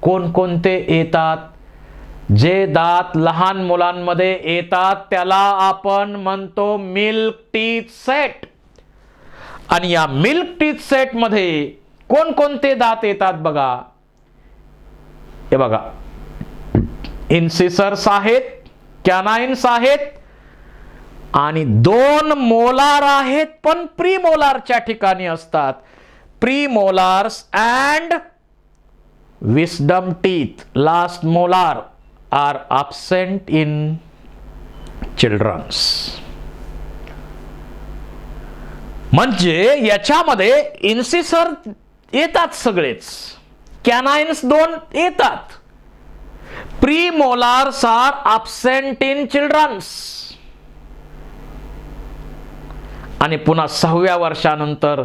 कोणकोणते येतात? जे दात लहान मुलांमध्ये येतात त्याला आपण म्हणतो मिल्क टीथ सेट. आणि या मिल्क टीथ सेट मध्ये कोणकोणते दात येतात बघा. हे बघा, इन्सिसर्स आहेत, कॅनाइन्स आहेत आणि 2 मोलार आहेत, पण प्रीमोलारच्या ठिकाणी असतात. Premolars and wisdom teeth, last molar are absent in children's. म्हणजे याच्यामध्ये इन्सिसर येतात सगळेच, कॅनाइन्स 2 येतात, प्रीमोलार्स आर absent in children's. आणि पुन्हा 6व्या वर्षानंतर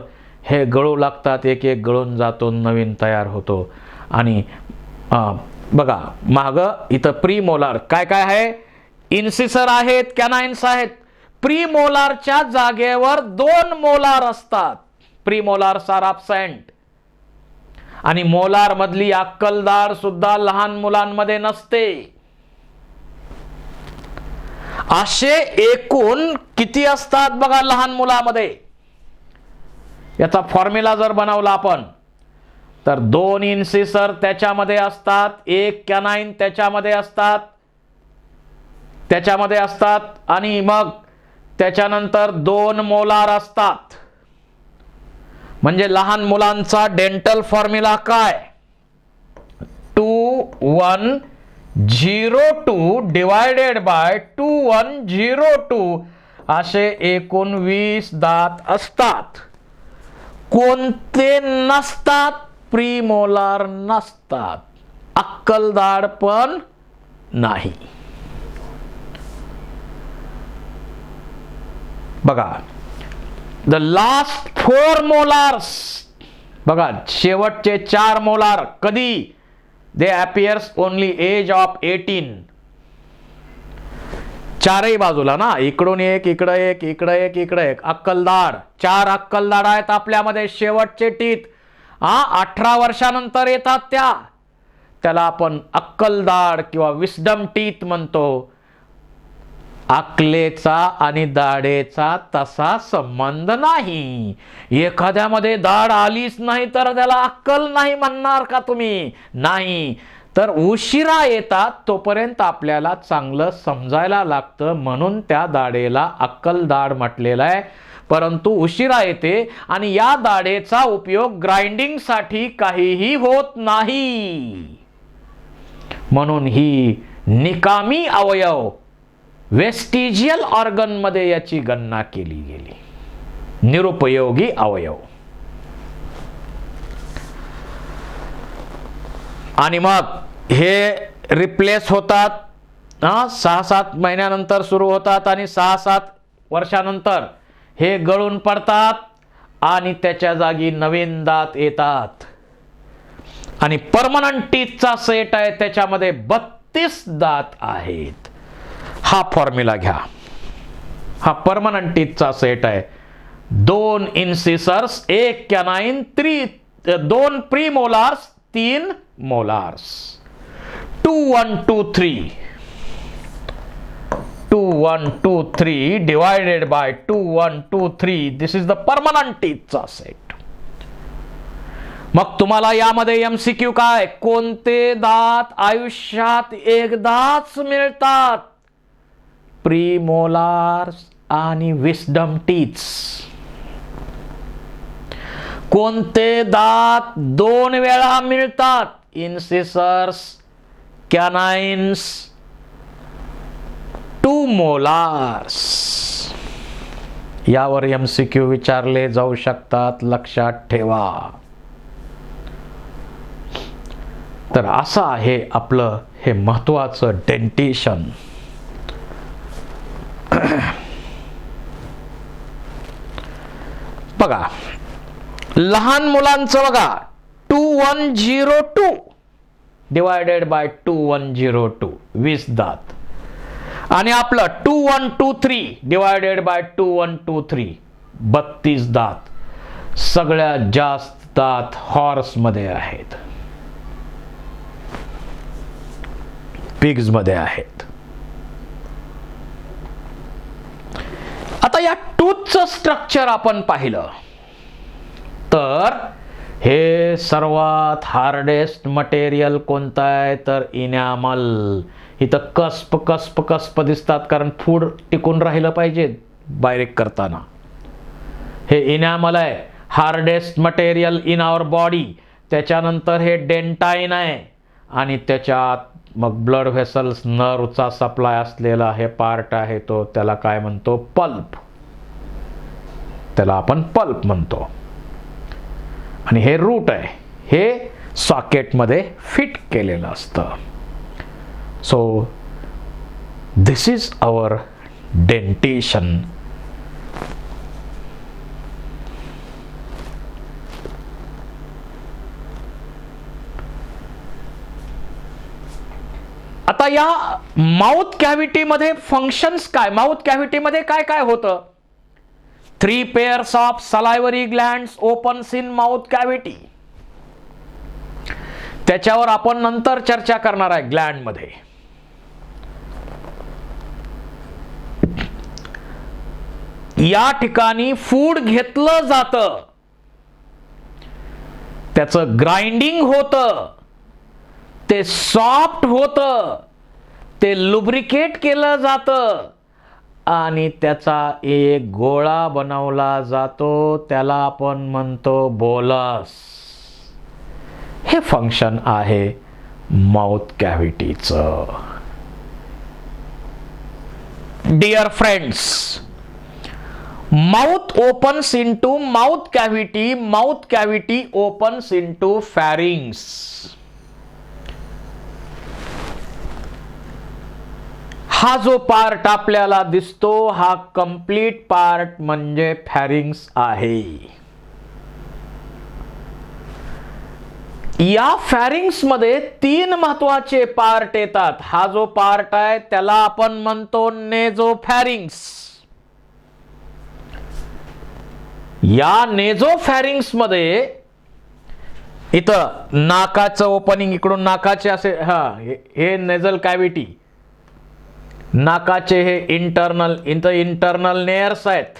हे गळू लागतात, एक एक गळून जातो, नवीन तयार होतो. आणि बघा माग इथं प्रीमोलार काय काय आहे? इन्सिसर आहेत, कॅनाइन्स आहेत. प्रीमोलारच्या जागेवर 2 मोलार असतात, प्रीमोलार्स आर absent. आणि मोलार मधली अक्कलदाढ सुद्धा लहान मुलांमध्ये नसते. असे एकूण किती असतात बघा लहान मुलामध्ये? याचा फॉर्म्युला जर बनवला आपण तर 2 इन्सिसर त्याच्यामध्ये असतात, 1 कॅनाइन त्याच्यामध्ये असतात आणि मग त्याच्यानंतर 2 मोलार असतात. म्हणजे लहान मुलांचा डेंटल फॉर्म्युला काय? 2102 डिवायडेड बाय 2102 असे एकूण 20 दात असतात. कोणते नसतात? प्रीमोलार नसतात, अक्कलदाढ पण नाही. बघा, द लास्ट 4 मोलार्स, बघा शेवटचे 4 मोलार कधी? They appears only age of 18. चारही बाजूला ना, इकडून एक, इकडं एक, इकडं एक, इकडं एक, अक्कलदाढ 4 अक्कलदाढ आहेत आपल्यामध्ये. शेवटचे टीथ 18 वर्षानंतर येतात, त्याला आपण अक्कलदाढ किंवा विस्डम टीथ म्हणतो. अक्कलेचा आणि दाढेचा तसा संबंध नाही. एखाद्यामध्ये दाढ आलीच नाही तर त्याला अक्कल नाही म्हणणार का तुम्ही? नाही. तर उशिरा येतात तोपर्यंत आपल्याला चांगलं समजायला लागतं, म्हणून त्या दाढेला अक्कलदाढ म्हटलेलं आहे. परंतु उशिरा येते आणि या दाढेचा उपयोग ग्राइंडिंग साठी काहीही होत नाही. म्हणून ही निकामी अवयव, वेस्टिजियल ऑर्गन मध्ये याची गणना केली गेली, निरुपयोगी अवयव. आणि मग हे रिप्लेस होतात 6-7 महिन्यानंतर सुरू होतात आणि 6-7 वर्षानंतर हे गळून पडतात आणि त्याच्या जागी नवीन दात येतात. आणि परमनंट टीथचा सेट आहे, त्याच्यामध्ये 32 दात आहेत. हा फॉर्म्युला घ्या, हा परमनंट टीथचा सेट आहे. 2 incisors, 1 canine, 2 premolars, 3 molars. 2123 2123 divided by 2123, this is the permanent teethचा सेट. मग तुम्हाला यामध्ये MCQ काय? कोणते दात आयुष्यात एकदाच मिळतात? प्रीमोलार्स आणि विस्डम टीथ्स. कोणते दात 2 वेळा मिळतात? इन्सिसर्स, कॅनाइन्स, 2 मोलार्स. यावर MCQ विचारले जाऊ शकतात, लक्षात ठेवा. तर असं आहे आपलं हे महत्वाचं डेंटिशन. बघा लहान मुलांचं बघा 2102 डिवायडेड बाय 2102 20 दात. आणि आपलं 2123 डिवायडेड बाय 2123 32 दात. सगळ्यात जास्त दात हॉर्स मध्ये आहेत. पिग्स मध्ये आहेत. आता या टूथचं स्ट्रक्चर आपण पाहिलं तर हे सर्वात हार्डेस्ट मटेरियल कोणतं आहे तर इनॅमल. इथं कसप दिसतात कारण फूड टिकून राहिलं पाहिजे बारीक करताना. हे इनॅमल आहे, hardest material in our body. त्याच्यानंतर हे डेंटाईन आहे आणि त्याच्यात मग ब्लड व्हेसल्स नर्वचा सप्लाय असलेला हे पार्ट आहे तो त्याला काय म्हणतो पल्प. त्याला आपण पल्प म्हणतो. आणि हे रूट आहे, हे सॉकेटमध्ये फिट केलेलं असतं. So this is our dentation. आता या माउथ कॅव्हिटी मध्ये फंक्शन्स काय, माउथ कॅव्हिटी मध्ये काय काय होतं. 3 pairs of salivary glands opens in mouth cavity. त्याच्यावर आपण नंतर चर्चा करणार आहे ग्लँड मध्ये. या ठिकाणी फूड घेतलं जातं, त्याचं ग्राइंडिंग होतं, ते सॉफ्ट होतं, ते लुब्रिकेट केलं जातं आणि त्याचा एक गोळा बनवला जातो, त्याला आपण म्हणतो बोलस. हे फंक्शन आहे माउथ कॅव्हिटीचं. Dear friends, mouth opens into mouth cavity, mouth cavity opens into pharynx. हा जो पार्ट आपल्याला दिसतो हा कंप्लीट पार्ट म्हणजे फॅरिंग्स आहे. या फॅरिंग्स मध्ये 3 महत्वाचे पार्ट येतात. हा जो पार्ट आहे त्याला आपण म्हणतो नेझोफॅरिंग्स. या नेझोफॅरिंग्स मध्ये इथं नाकाचं ओपनिंग, इकडून नाकाचे असे हे नेझल कॅव्हिटी, नाकाचे हे इंटरनल नेअर्स आहेत.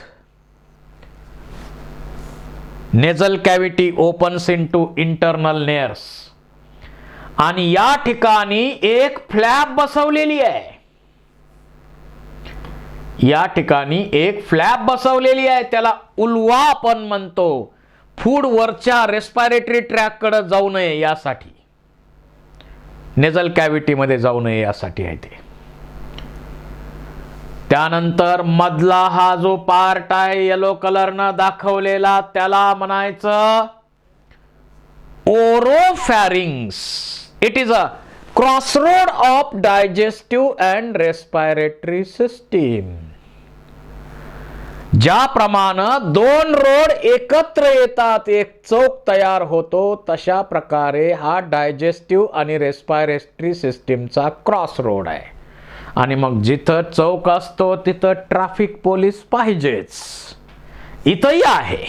Nasal cavity opens into internal nares. आणि या ठिकाणी एक फ्लॅप बसवलेली आहे. या ठिकाणी एक फ्लॅप बसवलेली आहे, त्याला उल्वा आपण म्हणतो. फूड वरच्या रेस्पिरेटरी ट्रॅक कडे जाऊ नये यासाठी, नेझल कॅव्हिटी मध्ये जाऊ नये यासाठी आहे ते. त्यानंतर मधला हा जो पार्ट आहे येलो कलरनं दाखवलेला त्याला म्हणायचं oropharynx. It is a crossroad of digestive and respiratory system. ज्याप्रमाणे 2 रोड एकत्र येतात, एक चौक तयार होतो, तशा प्रकारे हा डायजेस्टिव्ह आणि रेस्पिरेटरी सिस्टीमचा क्रॉस रोड आहे. आणि मग जिथं चौक असतो तिथं ट्रॅफिक पोलीस पाहिजेच. इथंही आहे.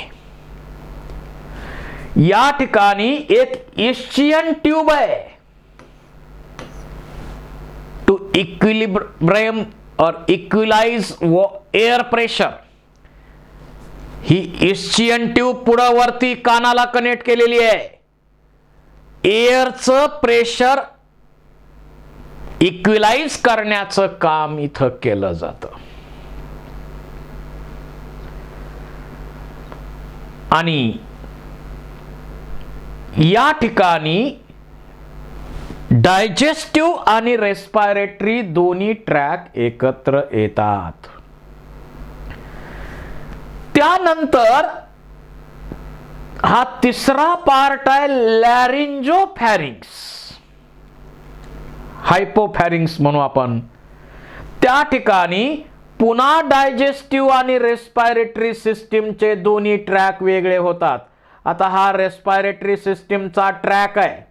या ठिकाणी एक इस्चियन ट्यूब आहे टू इक्विलिब्रियम और इक्विलाइज एअर प्रेशर. ही इस्चियन ट्यूब पुढं वरती कानाला कनेक्ट केलेली आहे. एअरचं प्रेशर इक्विलाइज करण्याचं काम इथं केलं जातं. आणि या ठिकाणी डायजेस्टिव्ह आणि रेस्पिरेटरी दोन्ही ट्रॅक एकत्र येतात. त्यानंतर हा तिसरा पार्ट आहे लॅरिंजोफॅरिंग्स, हायपोफॅरिंग्स म्हणू आपण. त्या ठिकाणी पुन्हा डायजेस्टिव्ह आणि रेस्पिरेटरी सिस्टीमचे दोन्ही ट्रॅक वेगळे होतात. आता हा रेस्पिरेटरी सिस्टीमचा ट्रॅक आहे,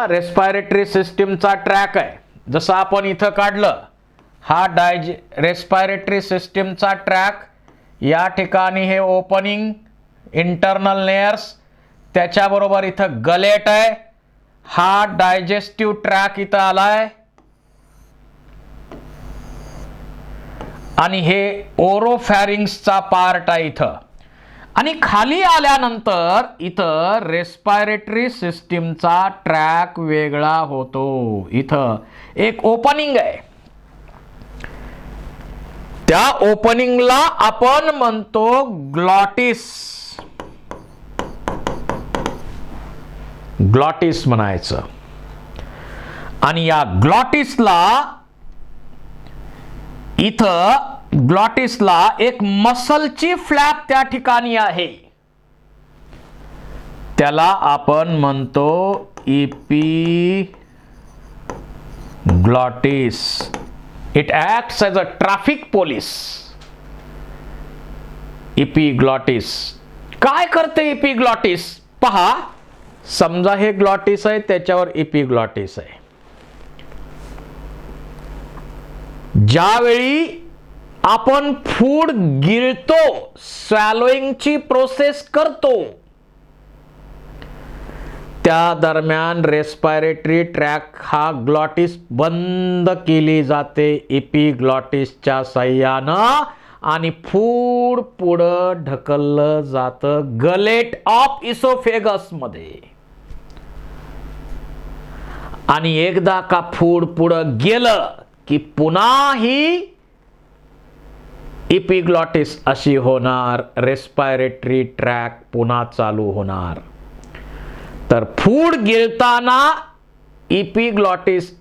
रेस्पिरेटरी सिस्टीमचा ट्रॅक आहे. जसं आपण इथं काढलं, हा रेस्पिरेटरी सिस्टीमचा ट्रॅक. या ठिकाणी हे ओपनिंग, इंटरनल लेयर्स, त्याच्याबरोबर इथं गलेट आहे. हा डायजेस्टिव्ह ट्रॅक इथं आलाय आणि हे ओरोफॅरिंग्सचा पार्ट आहे इथं. आणि खाली आल्यानंतर इथं रेस्पायरेटरी सिस्टीमचा ट्रॅक वेगळा होतो. इथं एक ओपनिंग आहे, त्या ओपनिंगला आपण म्हणतो ग्लॉटिस. ग्लॉटिस म्हणायचं. आणि या ग्लॉटिसला इथं ग्लॉटिसला एक मसलची फ्लॅप त्या ठिकाणी आहे, त्याला आपण म्हणतो epiglottis. It acts as a traffic police. Epiglottis काय करते? इपिग्लॉटिस पहा, समजा हे ग्लॉटिस आहे, त्याच्यावर इपिग्लॉटिस आहे. ज्यावेळी आपण फूड गिळतो, स्वॅलोइंगची प्रोसेस करतो, त्या दरम्यान रेस्पायरेटरी ट्रॅक हा ग्लॉटिस बंद केली जाते इपिग्लॉटिसच्या साह्यानं आणि फूड पुढं ढकललं जातं गलेट ऑफ इसोफेगस मध्ये. आणि एकदा का फूड पुढं गेलं की पुन्हा ही इपिग्लॉटिस अशी होणार, रेस्पायरेटरी ट्रॅक पुन्हा चालू होणार. तर फूड गिळताना इपिग्लॉटिस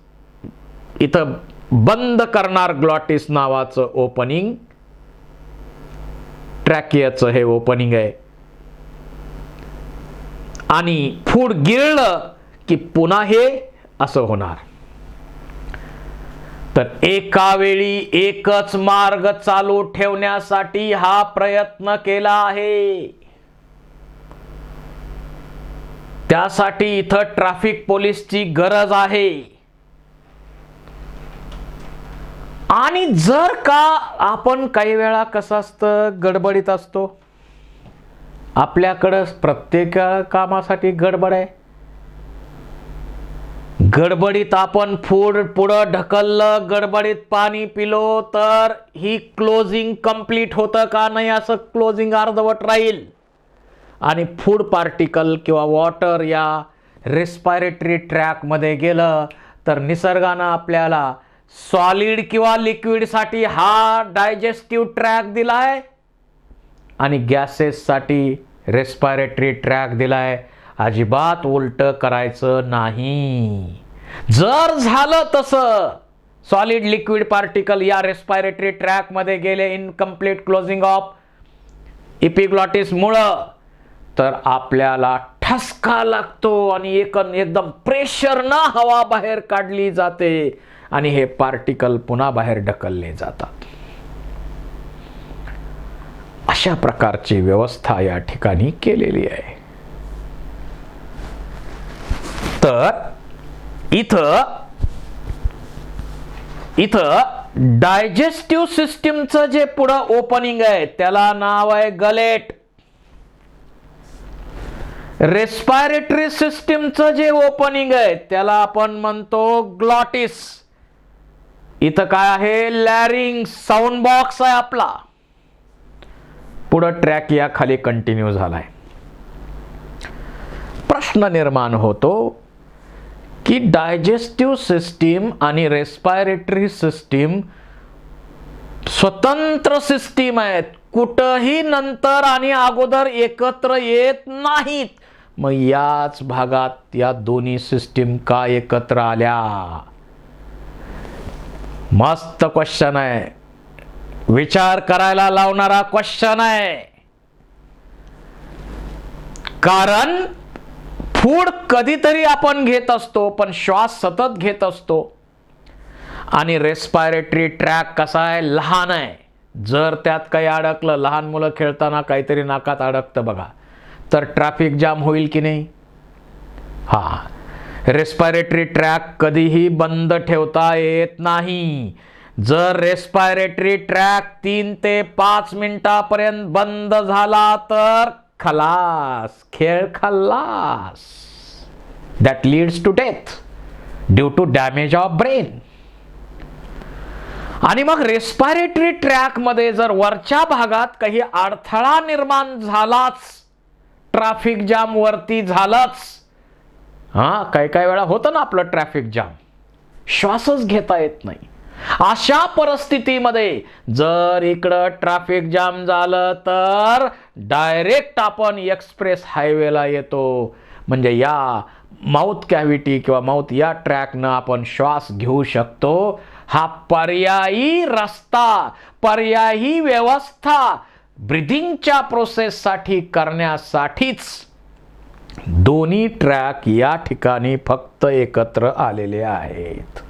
इथं बंद करणार ग्लॉटिस नावाचं ओपनिंग, ट्रॅकियाचं हे ओपनिंग आहे. आणि फूड गिळलं की पुन्हा हे असं होणार. तर एका वेळी एकच मार्ग चालू ठेवण्यासाठी हा प्रयत्न केला आहे. त्यासाठी इथं ट्रॅफिक पोलीसची गरज आहे. आणि जर का आपण काही वेळा कसं असतं, गडबडीत असतो, आपल्याकडं प्रत्येक कामासाठी गडबड आहे, गडबडीत आपण फूड पुढं ढकललं, गडबडीत पाणी पिलो, तर ही क्लोजिंग कंप्लीट होतं का नाही, असं क्लोजिंग अर्धवट राहील. आणि फूड पार्टिकल किंवा वॉटर या रेस्पायरेटरी ट्रॅकमध्ये गेलं तर निसर्गानं आपल्याला सॉलिड किंवा लिक्विडसाठी हा डायजेस्टिव्ह ट्रॅक दिलाय आणि गॅसेससाठी रेस्पायरेटरी ट्रॅक दिलाय. अजिबात उलट करायचं नाही. जर झालं तसं, सॉलिड लिक्विड पार्टिकल या रेस्पायरेटरी ट्रॅक मध्ये गेले इनकम्प्लीट क्लोजिंग ऑफ इपिग्लॉटिस मुळे, तर आपल्याला ठसका लागतो आणि एकदम प्रेशरनं हवा बाहेर काढली जाते आणि हे पार्टिकल पुन्हा बाहेर ढकलले जातात. अशा प्रकारची व्यवस्था या ठिकाणी केलेली आहे. तर इथं डायजेस्टिव्ह सिस्टीमचं जे पुढं ओपनिंग आहे त्याला नाव आहे गलेट. रेस्पायरेटरी सिस्टीमचं जे ओपनिंग आहे त्याला आपण म्हणतो ग्लॉटिस. इथं काय आहे? लॅरिंग्स, साऊंड बॉक्स आहे आपला. पुढं ट्रॅक या खाली कंटिन्यू झालाय. प्रश्न निर्माण होतो की डायजेस्टिव्ह सिस्टीम आणि रेस्पायरेटरी सिस्टीम स्वतंत्र सिस्टीम आहेत, कुठंही नंतर आणि अगोदर एकत्र येत नाहीत. मग याच भागात या दोन्ही सिस्टीम का एकत्र आल्या? मस्त क्वेश्चन आहे, विचार करायला लावणारा क्वेश्चन आहे. कारण फूड कधीतरी आपण घेत असतो, पण श्वास सतत घेत असतो. आणि रेस्पायरेटरी ट्रॅक कसा आहे? लहान आहे. जर त्यात काही अडकलं, लहान मुलं खेळताना काहीतरी नाकात अडकतं बघा, तर ट्रॅफिक जाम होईल की नाही? हा, रेस्पायरेटरी ट्रॅक कधीही बंद ठेवता येत नाही. जर रेस्पायरेटरी ट्रॅक 3 ते 5 मिनिटापर्यंत बंद झाला तर खलास, खेळ खल्लास. That leads to death due to damage of brain. आणि मग रेस्पिरेटरी ट्रॅक मध्ये जर वरच्या भागात काही अडथळा निर्माण झालाच, ट्रॅफिक जाम वरती झालाच, काही वेळा होतं ना आपलं ट्रॅफिक जाम, श्वासच घेता येत नाही, अशा परिस्थितीमध्ये जर इकडं ट्रॅफिक जाम झालं तर डायरेक्ट आपण एक्सप्रेस हायवेला येतो. म्हणजे या माउथ कॅव्हिटी किंवा माउथ या ट्रॅकनं आपण श्वास घेऊ शकतो. हा पर्यायी रस्ता, पर्यायी व्यवस्था ब्रीदिंगच्या प्रोसेससाठी करण्यासाठीच दोन्ही ट्रॅक या ठिकाणी फक्त एकत्र आलेले आहेत.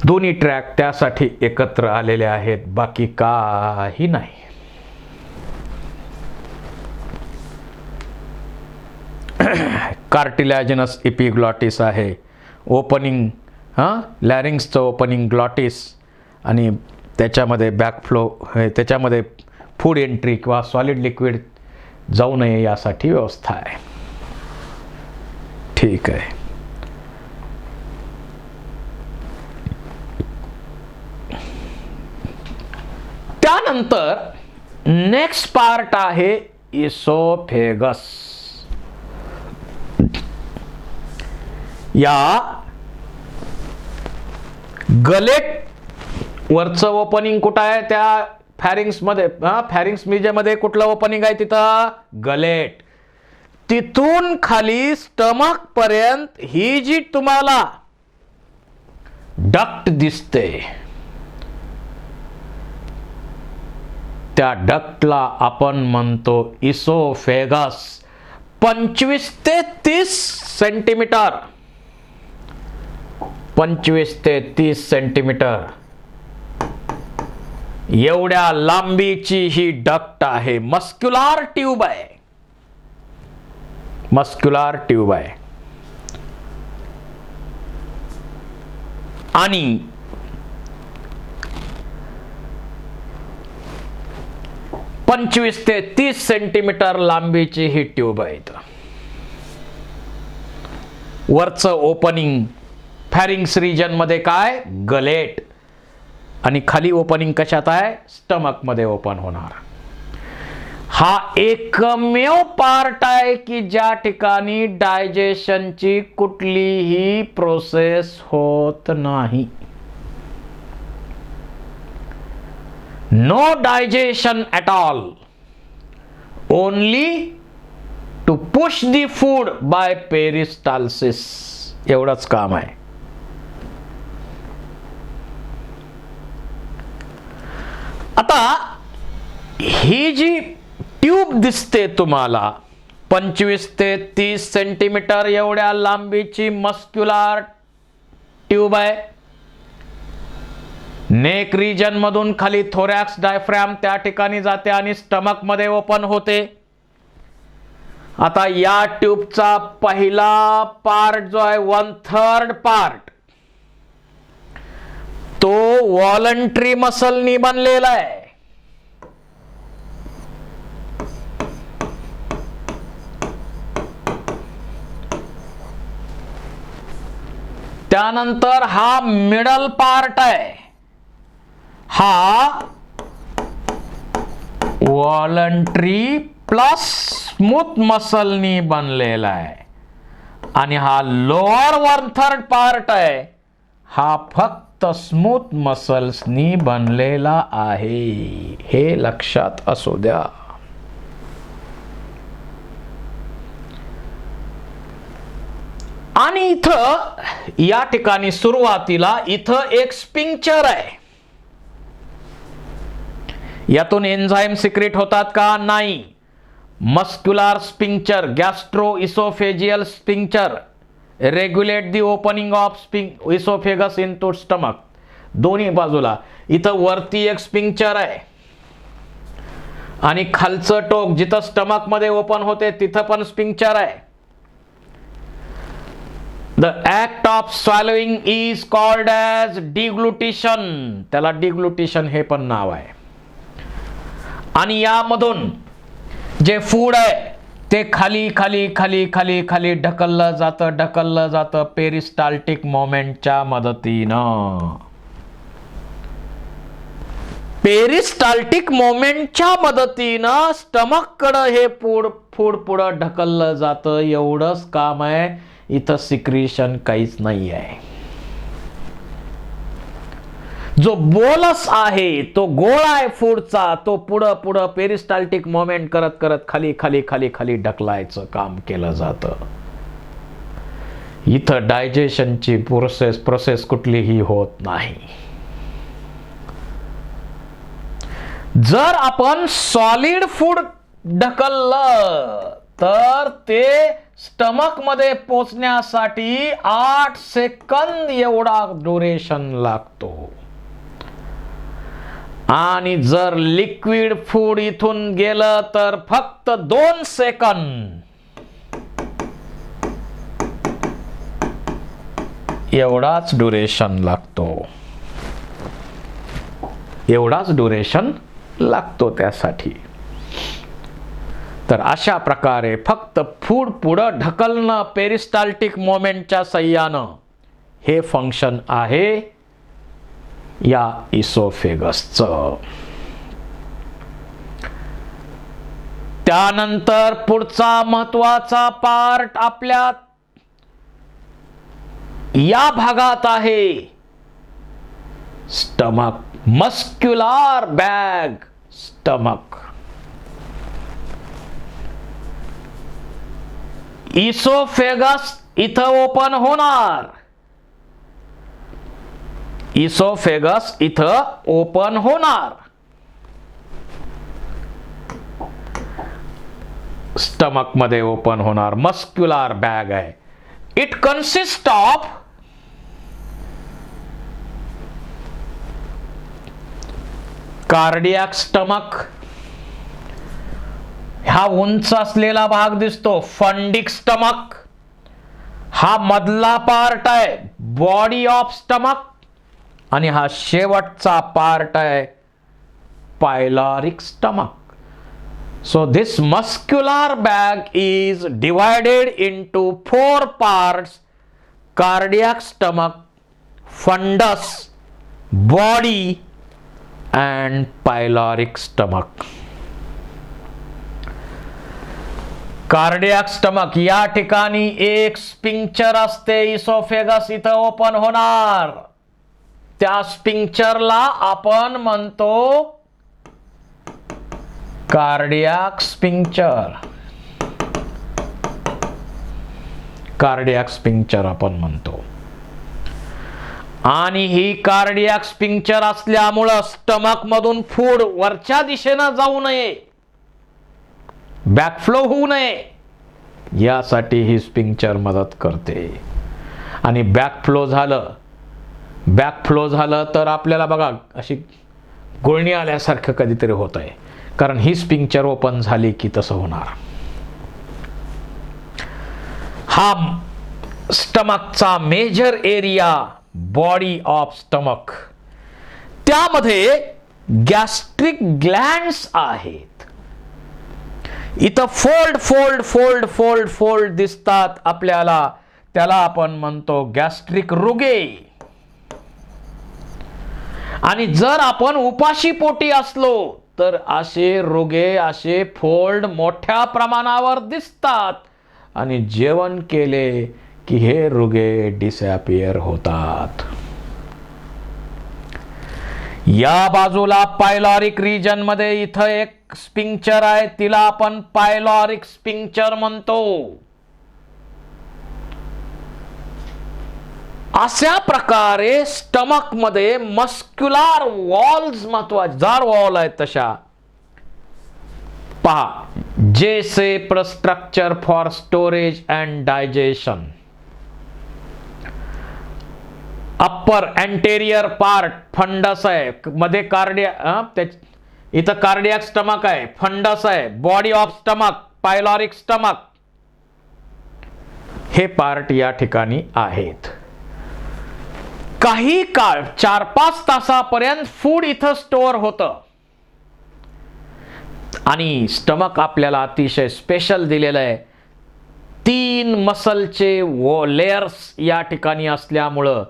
दोन्ही ट्रॅक त्यासाठी एकत्र आलेले आहेत, बाकी काही नाही. कार्टिलॅजिनस एपिग्लॉटिस आहे, ओपनिंग लॅरिंग्सचं ओपनिंग ग्लॉटिस, आणि त्याच्यामध्ये बॅकफ्लो, त्याच्यामध्ये फूड एंट्री किंवा सॉलिड लिक्विड जाऊ नये यासाठी व्यवस्था आहे. ठीक आहे. त्यानंतर नेक्स्ट पार्ट आहे इसोफेगस. या गलेट वरचं ओपनिंग कुठं आहे? त्या फॅरिंग्स मध्ये, फॅरिंग्स मध्ये कुठलं ओपनिंग आहे? तिथं गलेट. तिथून खाली स्टमक पर्यंत ही जी तुम्हाला डक्ट दिसते, त्या डक्टला आपण म्हणतो इसोफेगस. 25 ते 30 सेंटीमीटर, 25 ते 30 सेंटीमीटर एवढ्या लांबीची ही डक्ट आहे. मस्क्युलर ट्यूब आहे, मस्क्युलर ट्यूब आहे. आणि पंचवीस ते 30 सेंटीमीटर लांबीची ही ट्यूब आहे. वरचं ओपनिंग फॅरिंग्स रिजन मध्ये काय? गलेट. आणि खाली ओपनिंग कशात आहे? स्टमक मध्ये ओपन होणार. हा एकमेव पार्ट आहे की ज्या ठिकाणी डायजेशनची कुठलीही प्रोसेस होत नाही. No digestion at all, only to push the food by peristalsis. एवढंच काम आहे. आता ही जी ट्यूब दिसते तुम्हाला 25 ते 30 सेंटीमीटर एवढ्या लांबीची मस्क्युलर ट्यूब आहे. नेक रिजन मधून खाली थोरॅक्स डायफ्रॅम त्या ठिकाणी जाते आणि स्टमक मध्ये ओपन होते. आता या ट्यूबचा पहिला पार्ट जो आहे 1/3 पार्ट, तो व्हॉलंटरी मसलनी बनलेला आहे. त्यानंतर हा मिडल पार्ट आहे, हा व्हॉलंटरी प्लस स्मूथ मसलनी बनलेला आहे. आणि हा लोअर 1/3 पार्ट आहे, हा फक्त स्मूथ मसल्सनी बनलेला आहे. हे लक्षात असू द्या. आणि इथं या ठिकाणी सुरुवातीला इथं एक स्पिंक्चर आहे. यातून एन्झाईम सिक्रेट होतात का? नाही. Muscular sphincter, gastro oesophageal sphincter regulate the opening of oesophagus into stomach. दोन्ही बाजूला. इथं वरती एक स्पिंक्चर आहे आणि खालचं टोक जिथं स्टमक मध्ये ओपन होते तिथं पण स्पिंक्चर आहे. The act of swallowing is called as deglutition. त्याला डिग्लुटिशन हे पण नाव आहे. आणि यामधून जे फूड आहे ते खाली खाली खाली खाली खाली ढकललं जातं पेरिस्टाल्टिक मोमेंटच्या मदतीनं. पेरिस्टाल्टिक मोमेंटच्या मदतीनं स्टमककडं हे पुढं ढकललं जातं. एवढंच काम आहे. इथं सिक्रिशन काहीच नाही आहे. जो बोलस आहे तो गोळा आहे फूडचा, तो पुढं पेरिस्टाल्टिक मोमेंट करत करत खाली खाली खाली खाली ढकलायचं काम केलं जातं. इथं डायजेशनची प्रोसेस कुठलीही होत नाही. जर आपण सॉलिड फूड ढकललं तर ते स्टमक मध्ये पोचण्यासाठी 8 सेकंद एवढा ड्युरेशन लागतो. आणि जर लिक्विड फूड इथून गेलं तर फक्त 2 सेकंद एवढाच ड्युरेशन लागतो त्यासाठी. तर अशा प्रकारे फक्त फूड पुढं ढकलणं पेरिस्टाल्टिक मोमेंटच्या सहाय्यानं हे फंक्शन आहे या इसोफेगसचं. त्यानंतर पुढचा महत्वाचा पार्ट आपल्या या भागात आहे stomach, muscular bag stomach. Oesophagus इथं ओपन होणार. इसोफेगस इथं ओपन होणार. स्टमक मध्ये ओपन होणार. मस्क्युलर बॅग आहे. It consist of cardiac stomach, हा उंच असलेला भाग दिसतो फंडिक स्टमक, हा मधला पार्ट आहे बॉडी ऑफ स्टमक, आणि हा शेवटचा पार्ट आहे पायलॉरिक stomach. So this muscular bag is divided into 4 parts: cardiac stomach, fundus, body and pyloric stomach. Cardiac stomach या ठिकाणी एक स्पिंक्चर असते. इसोफेगस इथं ओपन होणार. त्या स्पिंक्चरला आपण म्हणतो कार्डियक स्पिंक्चर. कार्डियक स्पिंक्चर आपण म्हणतो. आणि ही कार्डियक स्पिंक्चर असल्यामुळं स्टमक मधून फूड वरच्या दिशेनं जाऊ नये, बॅकफ्लो होऊ नये, यासाठी ही स्पिंक्चर मदत करते. आणि बॅकफ्लो झालं तर आपल्याला बघा अशी गुळणी आल्यासारखं कधीतरी होत आहे, कारण ही स्पिंक्चर ओपन झाली की तसं होणार. हा स्टमकचा major area body of stomach. त्यामध्ये गॅस्ट्रिक ग्लँड्स आहेत. इथं fold fold fold fold fold दिसतात आपल्याला, त्याला आपण म्हणतो गॅस्ट्रिक रुगे. आणि जर आपण उपाशी पोटी असलो तर असे रुगे, असे फोल्ड मोठ्या प्रमाणावर दिसतात. आणि जेवण केले की हे रुगे डिसअपियर होतात. या बाजूला पायलॉरिक रिजन मध्ये इथं एक स्पिंक्चर आहे, तिला आपण पायलॉरिक स्पिंक्चर म्हणतो. अशा प्रकारे स्टमक मध्ये मस्क्युलर वॉल्स महत्वाचे, जाड वॉल आहेत तशा पहा. J shape structure for storage and digestion. Upper anterior part fundus आहे, मध्ये इथं कार्डियक स्टमक आहे, फंडस आहे, body of stomach, pyloric stomach, हे पार्ट या ठिकाणी आहेत. काही काळ 4-5 तासापर्यंत फूड इथं स्टोअर होतं. आणि स्टमक आपल्याला अतिशय स्पेशल दिलेलं आहे. 3 मसलचे लेयर्स या ठिकाणी असल्यामुळं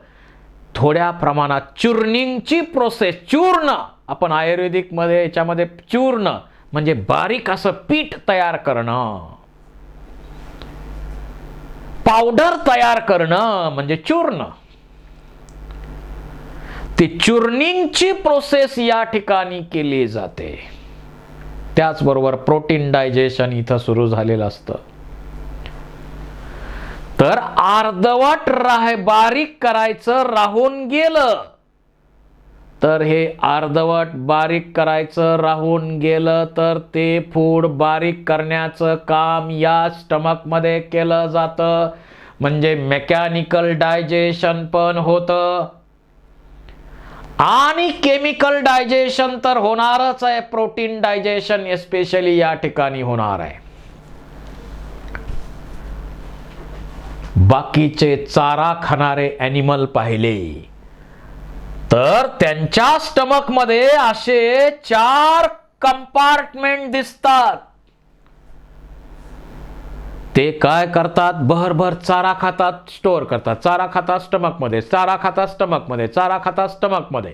थोड्या प्रमाणात चूर्निंगची प्रोसेस, चूर्ण आपण आयुर्वेदिक मध्ये याच्यामध्ये चूर्ण म्हणजे बारीक असं पीठ तयार करणं, पावडर तयार करणं म्हणजे चूर्ण. ती चूर्निंगची प्रोसेस या ठिकाणी केली जाते. त्याचबरोबर प्रोटीन डायजेशन इथं सुरू झालेलं असतं. तर अर्धवट बारीक करायचं राहून गेलं तर हे अर्धवट बारीक करायचं राहून गेलं तर ते फूड बारीक करण्याचं काम या स्टमक मध्ये केलं जातं. म्हणजे मेकॅनिकल डायजेशन पण होतं आणि केमिकल डायजेशन तर होणारच आहे. प्रोटीन डायजेशन एस्पेशली या ठिकाणी होणार आहे. बाकीचे चारा खाणारे ॲनिमल पाहिले तर त्यांच्या स्टमक मध्ये असे 4 कंपार्टमेंट दिसतात. ते काय करतात, भरभर चारा खातात, स्टोअर करतात, चारा खातात स्टमक मध्ये, चारा खातात स्टमक मध्ये, चारा खातात स्टमक मध्ये,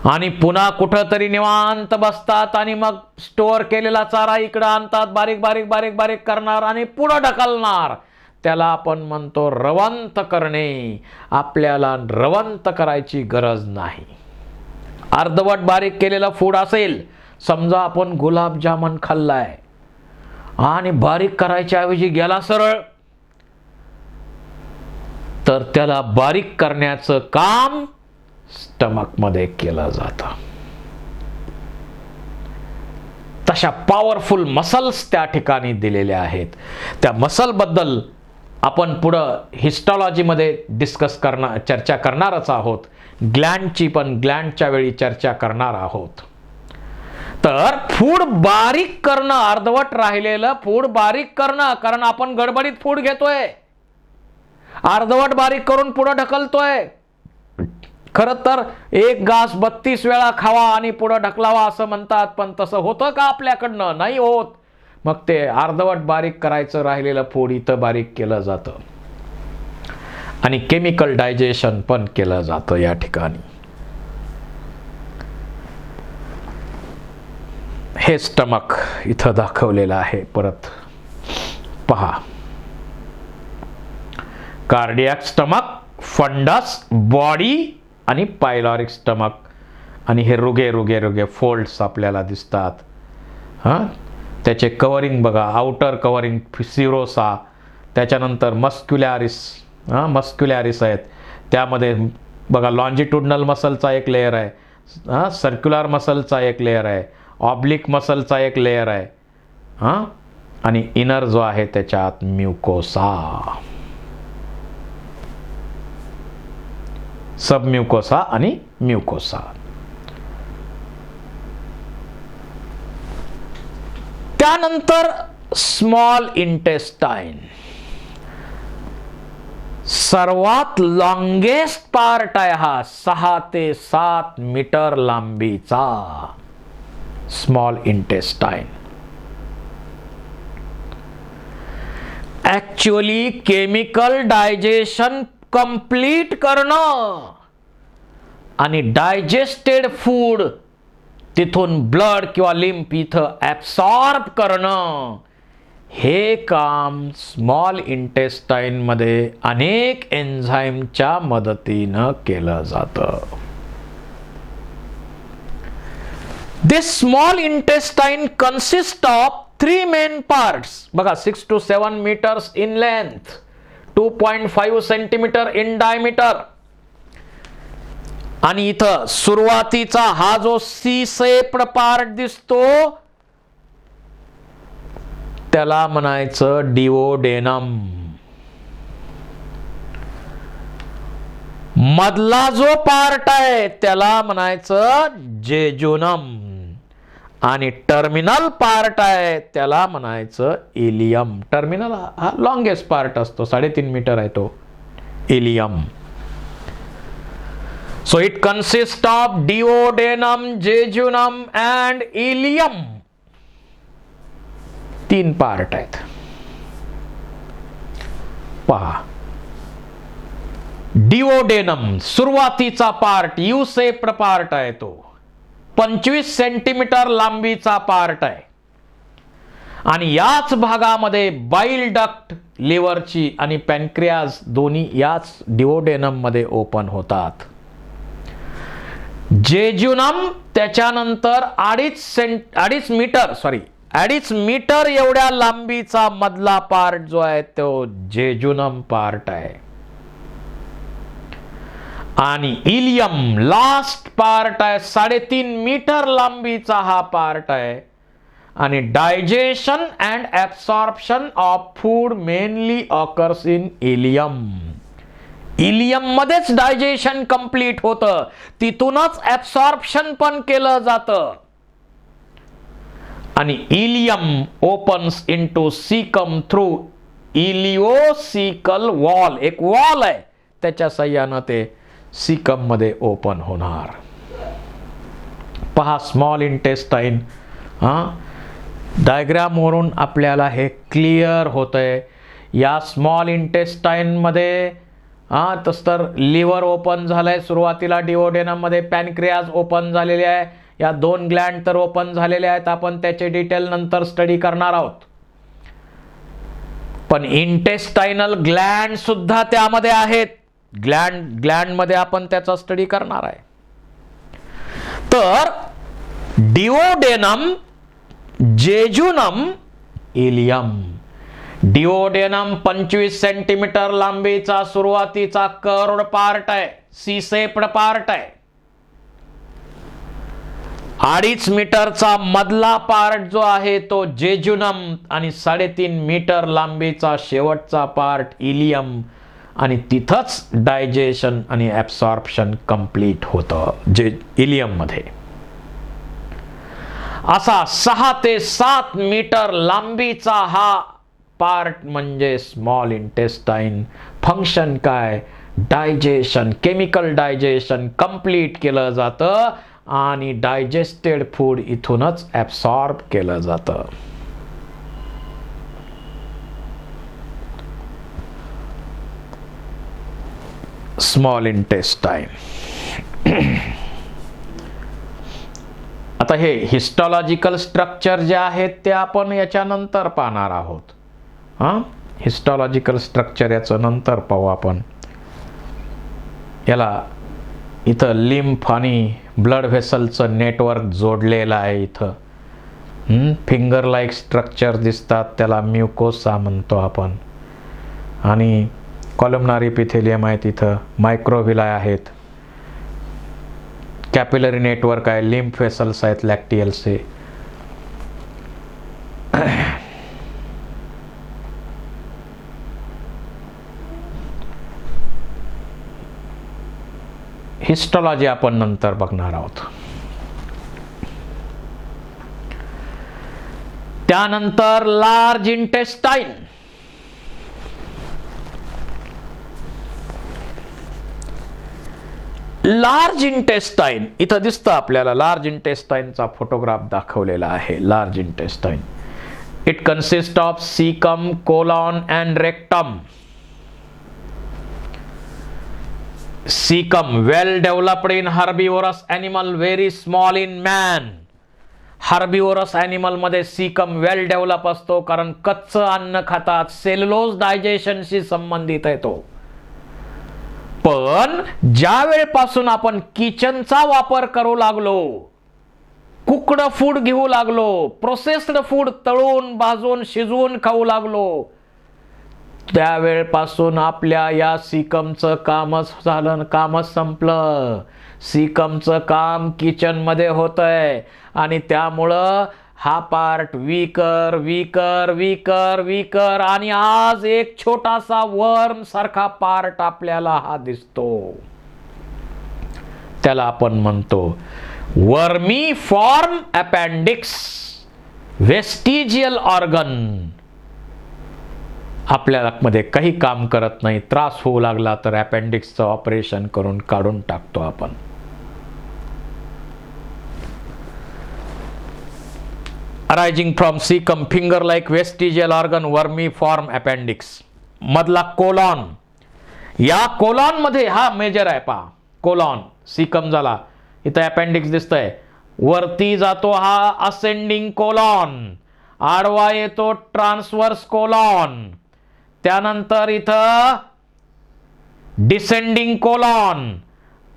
आणि पुन्हा कुठंतरी निवांत बसतात आणि मग स्टोअर केलेला चारा इकडं आणतात, बारीक बारीक बारीक बारीक करणार आणि पुढं ढकलणार. त्याला आपण म्हणतो रवंत करणे. आपल्याला रवंत करायची गरज नाही. अर्धवट बारीक केलेलं फूड असेल, समजा आपण गुलाबजामुन खाल्लाय आणि बारीक करायच्या ऐवजी गेला सरळ, तर त्याला बारीक करण्याचं काम स्टमक मध्ये केलं जातं. तशा पॉवरफुल मसल्स त्या ठिकाणी दिलेल्या आहेत. त्या मसल बद्दल आपण पुढं हिस्टॉलॉजी मध्ये चर्चा करणारच आहोत. ग्लँडची पण ग्लँडच्या वेळी चर्चा करणार आहोत. तर फूड बारीक करणं, अर्धवट राहिलेलं फूड बारीक करणं, कारण आपण गडबडीत फूड घेतोय, अर्धवट बारीक करून पुढे ढकलतोय. खरं तर एक घास 32 वेळा खावा आणि पुढे ढकलावा असं म्हणतात, पण तसं होतं का आपल्याकडनं? नाही होत. मग ते अर्धवट बारीक करायचं राहिलेलं फूड इथं बारीक केलं जातं आणि केमिकल डायजेशन पण केलं जातं या ठिकाणी. हे स्टमक इथं दाखवलेलं आहे. परत पहा, कार्डियक स्टमक, फंडस, बॉडी आणि पायलॉरिक स्टमक. आणि हे रुगे रुगे रुगे फोल्ड्स आपल्याला दिसतात. त्याचे कवरिंग बघा, आउटर कवरिंग सिरोसा, त्याच्यानंतर मस्क्युलॅरिस आहेत. त्यामध्ये बघा लॉन्जिट्युडनल मसलचा एक लेयर आहे, सर्क्युलर मसलचा एक लेयर आहे, ऑब्लिक मसलचा एक लेयर आहे, आणि इनर जो आहे त्याच्यात म्युकोसा, सबम्युकोसा आणि म्युकोसा. त्यानंतर स्मॉल इंटेस्टाईन, सर्वात लॉंगेस्ट पार्ट आहे हा, 6 ते 7 मीटर लांबीचा small intestine. Actually chemical digestion complete करणं आणि डायजेस्टेड फूड तिथून ब्लड किंवा लिम्फ इथं ॲब्सॉर्ब करणं, हे काम स्मॉल इंटेस्टाईन मध्ये अनेक एन्झाईमच्या मदतीनं केलं जातं. This small intestine consist of 3 main parts. बघा, 6 to 7 meters in length, 2.5 centimeter in diameter. आणि इथं सुरुवातीचा हा जो सी शेप्ड पार्ट दिसतो त्याला म्हणायचं डिओडेनम. मधला जो पार्ट आहे त्याला म्हणायचं जेजुनम आणि टर्मिनल पार्ट आहे त्याला म्हणायचं इलियम. टर्मिनल हा लॉंगेस्ट पार्ट असतो, 3.5 मीटर आहे तो ileum. So it consists of duodenum, jejunum and ileum. 3 part आहेत. पहा, डिओडेनम सुरुवातीचा पार्ट, यू शेप्ड पार्ट आहे तो. 25 सेंटीमीटर लांबीचा पार्ट आहे आणि याच भागामध्ये बाईल डक्ट, लिव्हरची आणि पॅनक्रियाज दोन्ही याच डिओडेनम मध्ये ओपन होतात. जेजुनम त्याच्यानंतर 2.5 मीटर एवढ्या लांबीचा मधला पार्ट जो आहे तो जेजुनम पार्ट आहे. आणि इलियम लास्ट पार्ट आहे, 3.5 मीटर लांबीचा हा पार्ट आहे. आणि digestion and absorption of food mainly occurs in ileum. Ileum मध्येच डायजेशन कंप्लीट होतं, तिथूनच ऍब्सॉर्प्शन पण केलं जातं. आणि ileum opens into caecum through ileocaecal wall. एक वॉल आहे, त्याच्या साह्यानं ते सीकम मध्ये ओपन होणार. पहा स्मॉल इंटेस्टाइन. डायग्राम वरून आपल्याला हे क्लिअर होतंय. या स्मॉल इंटेस्टाइन मध्ये तस तर लिव्हर ओपन झालंय सुरुवातीला डिओडेनम मध्ये, पॅनक्रियाज ओपन झालेले आहे, या 2 ग्लँड तर ओपन झालेले आहेत. आपण त्याचे डिटेल नंतर स्टडी करणार आहोत. पण इंटेस्टाइनल ग्लँड सुद्धा त्यामध्ये आहेत. ग्लँड मध्ये आपण त्याचा स्टडी करणार आहे. तर duodenum, jejunum, ileum. Duodenum 25 centimetre लांबीचा सुरुवातीचा कर्व्ड पार्ट आहे, सी शेप्ड पार्ट आहे. 2.5 मीटरचा मधला पार्ट जो आहे तो जेजुनम आणि 3.5 मीटर लांबीचा शेवटचा पार्ट इलियम. आणि तिथंच डायजेशन आणि ऍब्सॉर्प्शन कंप्लीट होतं जे इलियम मध्ये. असा 6 ते 7 मीटर लांबीचा हा पार्ट म्हणजे स्मॉल इंटेस्टाइन. फंक्शन काय? डायजेशन, केमिकल डायजेशन कंप्लीट केलं जातं आणि डायजेस्टेड फूड इथूनच ऍब्सॉर्ब केलं जातं. Small intestine. आता हे हिस्टॉलॉजिकल स्ट्रक्चर जे आहेत ते आपण याच्यानंतर पाहणार आहोत. हिस्टॉलॉजिकल स्ट्रक्चर याचं नंतर पाहू आपण. याला इथं लिम्फ आणि ब्लड व्हेसलचं नेटवर्क जोडलेलं आहे. इथं फिंगर लाईक स्ट्रक्चर दिसतात, त्याला म्युकोसा म्हणतो आपण. आणि कॉलमनार इपिथेलियम आहे, तिथं मायक्रोव्हिलाय आहेत, कॅपिलरी नेटवर्क आहे, लिम्फ व्हेसल्स आहेत लॅक्टियलचे. हिस्टॉलॉजी आपण नंतर बघणार आहोत. त्यानंतर लार्ज इंटेस्टाइन. लार्ज इंटेस्टाइन इथं दिसतं आपल्याला. लार्ज इंटेस्टाइनचा फोटोग्राफ दाखवलेला आहे. Large intestine it consist of caecum, colon and rectum. Caecum well developed in herbivores animal, very small in man. Herbivores animal मध्ये सीकम वेल डेव्हलप असतो, कारण कच्चं अन्न खातात, सेल्युलोज डायजेशनशी संबंधित आहे तो. पण ज्या वेळेपासून आपण किचनचा वापर करू लागलो, कुक्ड फूड घेऊ लागलो, प्रोसेस्ड फूड तळून भाजून शिजवून खाऊ लागलो, त्यावेळेपासून आपल्या या सीकमचं कामच झालं, कामच संपलं. सीकमचं काम किचन मध्ये होतंय आणि त्यामुळं हा part weaker weaker weaker weaker आणि आज एक छोटासा वर्म सारखा पार्ट आपल्याला हा दिसतो. त्याला आपण म्हणतो वर्मी फॉर्म अपेंडिक्स, वेस्टिजियल ऑर्गन. आपल्या मध्ये काही काम करत नाही, त्रास होऊ लागला तर अपेंडिक्सचं ऑपरेशन करून काढून टाकतो आपण. Arising from caecum finger like vestigial organ vermiform appendix मधला कोलॉन. या कोलॉन मध्ये हा मेजर आहे पहा. कोलॉन सीकम झाला, इथं अपेंडिक्स दिसतंय. वरती जातो हा असेंडिंग कोलॉन, आडवा येतो ट्रान्सवर्स कोलॉन, त्यानंतर इथं डिसेंडिंग कोलॉन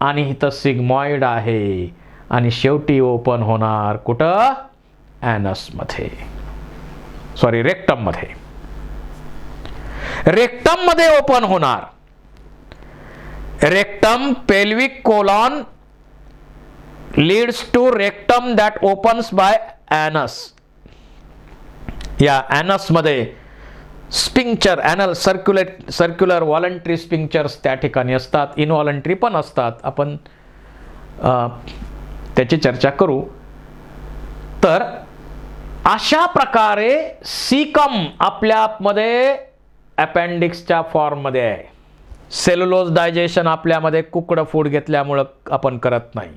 आणि इथं सिग्मॉइड आहे आणि शेवटी ओपन होणार कुठं? ॲनस मध्ये, सॉरी रेक्टम मध्ये. रेक्टम मध्ये ओपन होणार. Rectum pelvic colon leads to rectum that opens by anus. या ॲनस मध्ये sphincter, anal circular voluntary sphincters त्या ठिकाणी असतात, इनव्हॉलंटरी पण असतात. आपण त्याची चर्चा करू. तर अशा प्रकारे सीकम आपल्यामध्ये अपेंडिक्सच्या फॉर्ममध्ये आहे. सेल्युलोज डायजेशन आपल्यामध्ये कुकडं फूड घेतल्यामुळं आपण करत नाही,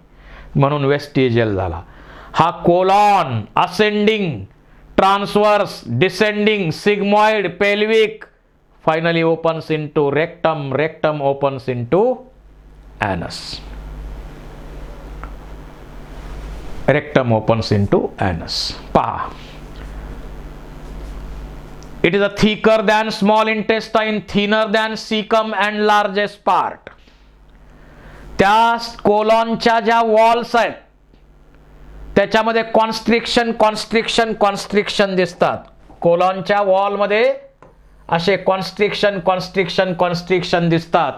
म्हणून वेस्टिजियल झाला. हा colon ascending, transverse, descending, sigmoid, pelvic, finally opens into rectum. Rectum opens into anus. Rectum opens into anus. पहा, it is a thicker than small intestine, thinner than caecum and largest part. त्या कोलॉनच्या ज्या walls आहेत त्याच्यामध्ये constriction दिसतात. कोलॉनच्या वॉलमध्ये असे constriction दिसतात.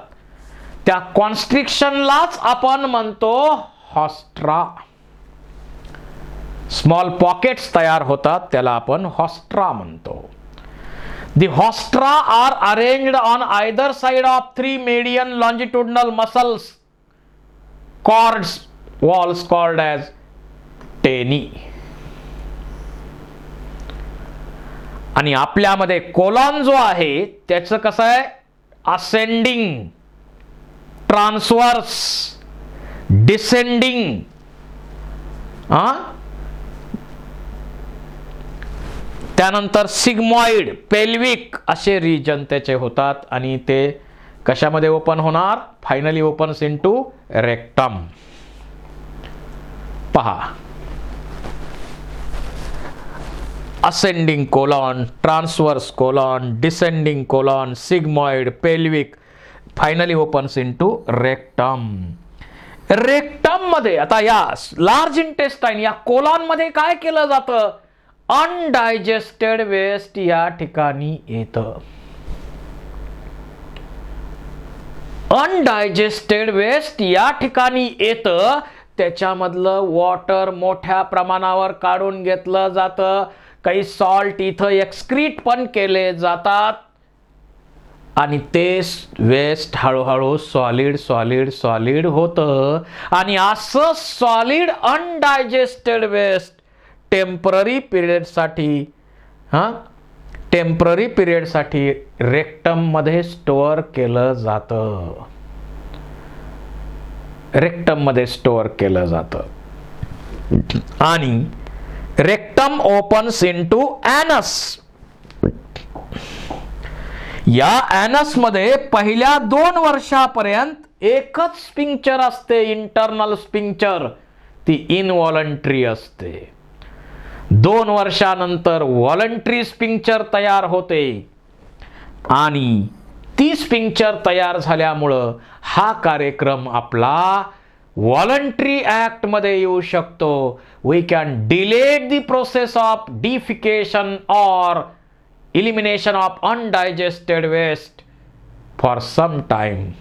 त्या कॉन्स्ट्रिक्शनलाच आपण म्हणतो हॉस्ट्रा. स्मॉल पॉकेट्स तयार होतात, त्याला आपण हॉस्ट्रा म्हणतो. The hostra are arranged on either side of three median longitudinal muscles cords walls called as Teni. आणि आपल्यामध्ये कोलॉन जो आहे त्याचं कसं आहे? असेंडिंग, ट्रान्सवर्स, डिसेंडिंग, त्यानंतर सिग्मॉइड, पेल्विक असे रिजन त्याचे होतात आणि ते कशामध्ये ओपन होणार? Finally opens into rectum. पहा, ascending colon, transverse colon, descending colon, sigmoid, pelvic, finally opens into rectum. Rectum मध्ये आता या लार्ज इंटेस्टाइन या कोलॉन मध्ये काय केलं जातं? अनडायजेस्टेड वेस्ट या ठिकाणी येतं. अनडायजेस्टेड वेस्ट या ठिकाणी येतं. त्याच्यामधलं वॉटर मोठ्या प्रमाणावर काढून घेतलं जातं. काही सॉल्ट इथं एक्सक्रीट पण केले जातात आणि ते वेस्ट हळूहळू सॉलिड होतं. आणि असं solid undigested waste temporary पिरियडसाठी rectum मध्ये स्टोअर केलं जातं. आणि रेक्टम ओपन्स इनटू ॲनस. या ॲनस मध्ये पहिल्या 2 वर्षापर्यंत एकच स्पिंक्चर असते, इंटरनल स्पिंक्चर. ती इनव्हॉलंटरी असते. 2 वर्षानंतर व्हॉलंटरी स्पिंक्चर तयार होते आणि ती स्पिंक्चर तयार झाल्यामुळं हा कार्यक्रम आपला व्हॉलंटरी ऍक्ट मध्ये येऊ शकतो. We can dilate the process of defecation or elimination of undigested waste for some time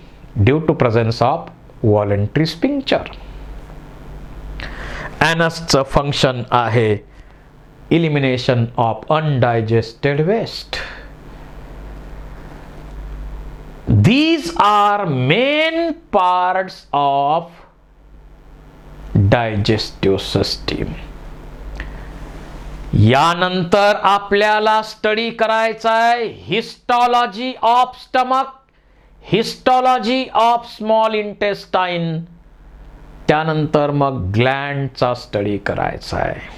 due to presence of voluntary sphincter. Anusचं फंक्शन आहे elimination of undigested waste. These are main parts of digestive system. यानंतर आपल्याला study करायचा आहे histology of stomach, histology of small intestine, त्यानंतर मग ग्लँडचा study करायचा आहे.